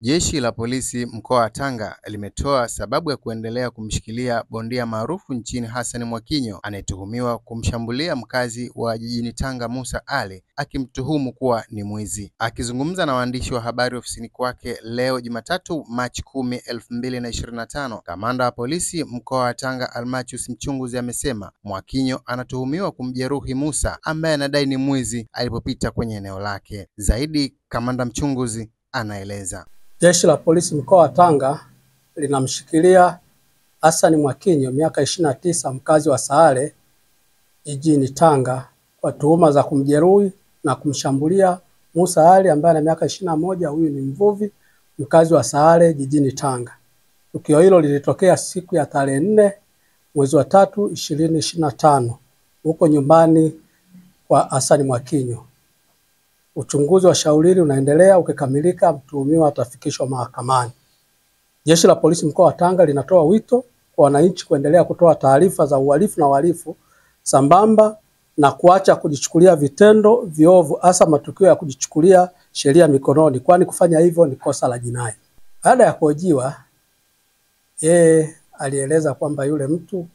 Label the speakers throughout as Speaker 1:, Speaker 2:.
Speaker 1: Jeshi la polisi mkoa wa Tanga limetoa sababu ya kuendelea kumshikilia bondia maarufu nchini Hassan Mwakinyo anayetuhumiwa kumshambulia mkazi wa jijini Tanga Musa Ali, akimtuhumu kuwa ni mwizi. Akizungumza na waandishi wa habari ofisini kwake leo Jumatatu Machi 10, 2025, kamanda wa polisi mkoa wa Tanga Almachus Mchunguzi amesema Mwakinyo anatuhumiwa kumjeruhi Musa ambaye anadai ni mwizi alipopita kwenye eneo lake. Zaidi, kamanda Mchunguzi anaeleza.
Speaker 2: Jeshi la polisi mkoa wa Tanga linamshikilia Hassan Mwakinyo miaka 29 mkazi wa Sahare jijini Tanga kwa tuhuma za kumjeruhi na kumshambulia Musa Ali ambaye ana miaka 21. Huyu ni mvuvi mkazi wa Sahare jijini Tanga. Tukio hilo lilitokea siku ya tarehe 4 mwezi wa 3 2025 huko nyumbani kwa Hassan Mwakinyo. Uchunguzi wa shauri hili unaendelea, ukikamilika mtuhumiwa atafikishwa mahakamani. Jeshi la polisi mkoa wa Tanga linatoa wito kwa wananchi kuendelea kutoa taarifa za uhalifu na wahalifu sambamba na kuacha kujichukulia vitendo viovu, hasa matukio ya kujichukulia sheria mikononi, kwani kufanya hivyo ni kosa la jinai. Baada ya kuhojiwa, yeye alieleza kwamba yule mtu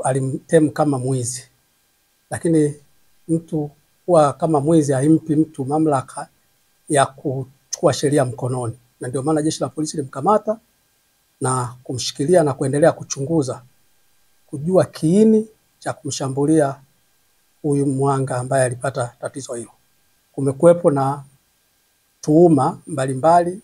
Speaker 2: alimtemu kama mwizi, lakini mtu kuwa kama mwizi haimpi mtu mamlaka ya kuchukua sheria mkononi, na ndio maana jeshi la polisi limkamata na kumshikilia na kuendelea kuchunguza kujua kiini cha kumshambulia huyu mwanga ambaye alipata tatizo hilo. Kumekuwepo na tuhuma mbalimbali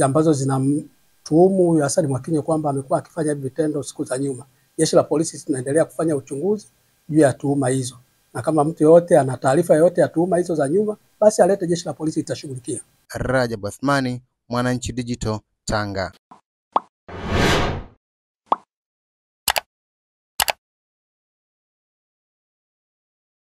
Speaker 2: ambazo zinamtuhumu huyu Hassan Mwakinyo kwamba amekuwa akifanya vitendo siku za nyuma. Jeshi la polisi linaendelea kufanya uchunguzi juu ya tuhuma hizo, na kama mtu yote ana taarifa yote ya tuhuma hizo za nyuma, basi alete, jeshi la polisi litashughulikia.
Speaker 1: Rajab Athmani, Mwananchi Digital, Tanga.